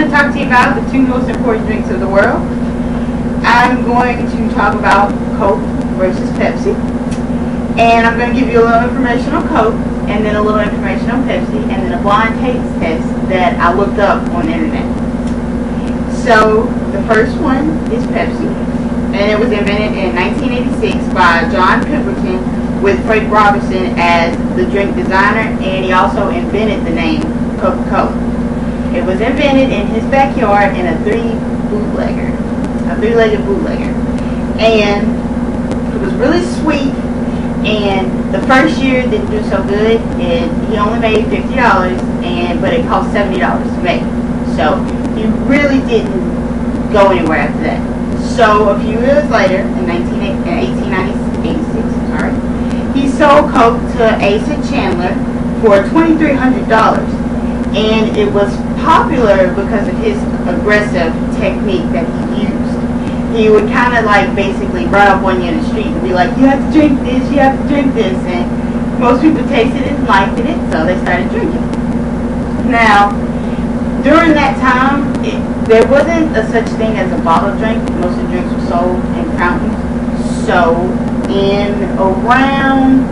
going to talk to you about the two most important drinks of the world. I'm going to talk about Coke versus Pepsi. And I'm going to give you a little information on Coke, and then a little information on Pepsi, and then a blind taste test that I looked up on the internet. So, the first one is Pepsi, and it was invented in 1986 by John Pemberton with Frank Robertson as the drink designer, and he also invented the name Coca-Cola. It was invented in his backyard in a three-legged bootlegger, and it was really sweet. And the first year didn't do so good, and he only made $50, but it cost $70 to make. So he really didn't go anywhere after that. So a few years later, in 1886, he sold Coke to Asa Chandler for $2,300, and it was popular because of his aggressive technique that he used. He would kind of like basically run up on you in the street and be like, you have to drink this, you have to drink this, and most people tasted it and liked it, so they started drinking. Now, during that time, there wasn't a such thing as a bottle drink. Most of the drinks were sold in fountains. So, in around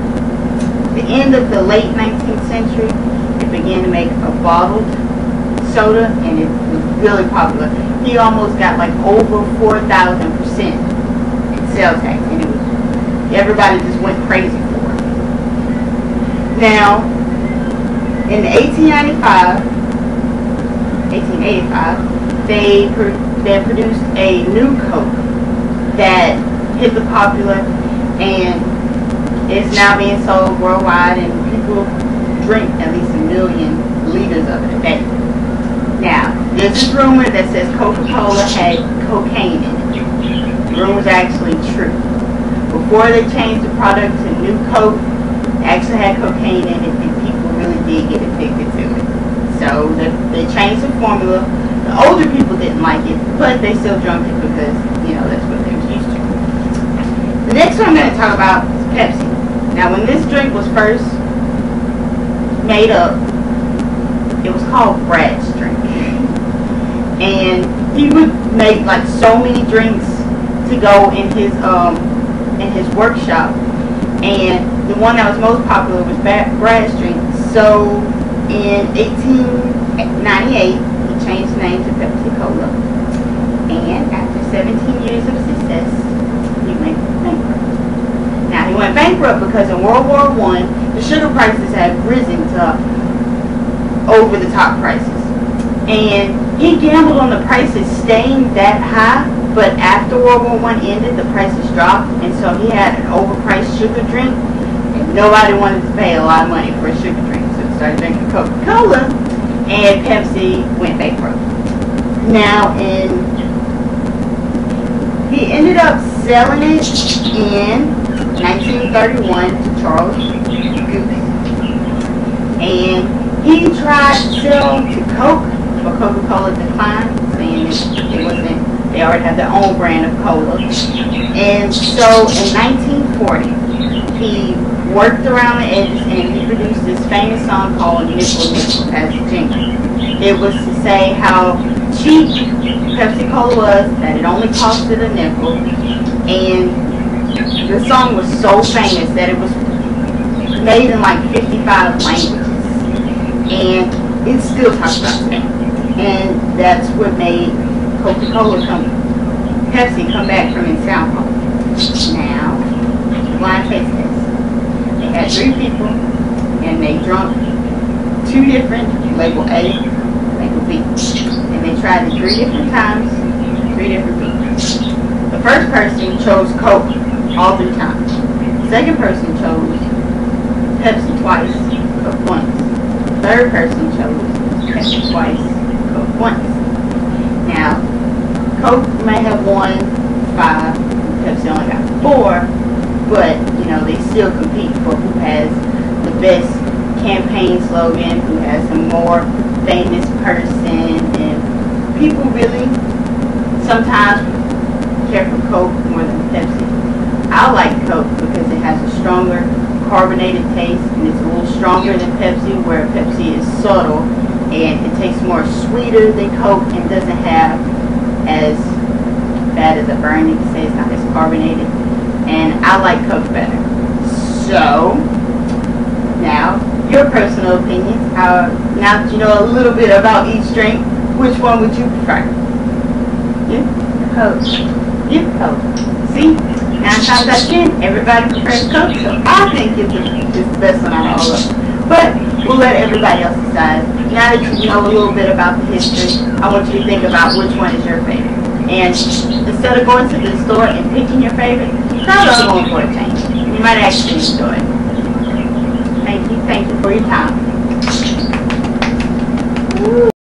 the end of the late 19th century, it began to make a bottled soda, and it was really popular. He almost got like over 4,000% in sales tax, and everybody just went crazy for it. Now, in 1885, they produced a new Coke that hit the popular, and it's now being sold worldwide, and people drink at least 1 million liters of it a day. Now, there's this rumor that says Coca-Cola had cocaine in it. The rumor's actually true. Before they changed the product to New Coke, it actually had cocaine in it, and people really did get addicted to it. So they changed the formula. The older people didn't like it, but they still drank it because, that's what they was used to. The next one I'm going to talk about is Pepsi. Now, when this drink was first made up, it was called Brad's drink. And he would make like so many drinks to go in his workshop, and the one that was most popular was Brad's drink. So in 1898 he changed the name to Pepsi Cola, and after 17 years of success he went bankrupt. Now he went bankrupt because in World War I the sugar prices had risen to over the top prices, and he gambled on the prices staying that high, but after World War I ended, the prices dropped, and so he had an overpriced sugar drink, and nobody wanted to pay a lot of money for a sugar drink, so he started drinking Coca-Cola, and Pepsi went bankrupt. Now, he ended up selling it in 1931 to Charles Goose, and he tried to sell to Coke, but Coca-Cola declined, saying it wasn't, they already have their own brand of cola. And so in 1940, he worked around the edges, and he produced this famous song called Nickel Nickel as a jingle. It was to say how cheap Pepsi Cola was, that it only costed a nickel, and the song was so famous that it was made in like 55 languages, and it's still talked about today. And that's what made Pepsi come back from its downfall. Now, blind taste test. They had 3 people, and they drank 2 different, label A, label B. And they tried it 3 different times, 3 different people. The first person chose Coke all 3 times. The second person chose Pepsi twice, Coke once. The third person chose Pepsi twice, Coke once. Now, Coke may have won 5, Pepsi only got 4, but they still compete for who has the best campaign slogan, who has the more famous person, and people really sometimes care for Coke more than Pepsi. I like Coke because it has a stronger carbonated taste, and it's a little stronger than Pepsi, where Pepsi is subtle and it tastes more sweeter than Coke and doesn't have as bad as a burn. You can say it's not as carbonated, and I like Coke better. So now your personal opinions. Now that you know a little bit about each drink, which one would you prefer? You? Coke. You? Coke. See? 9 times out of 10, everybody prefers Coke, so I think it's the best one out of all of them. But we'll let everybody else decide. Now that you know a little bit about the history, I want you to think about which one is your favorite. And instead of going to the store and picking your favorite, try the other one for a change. You might actually enjoy it. Thank you for your time. Woo.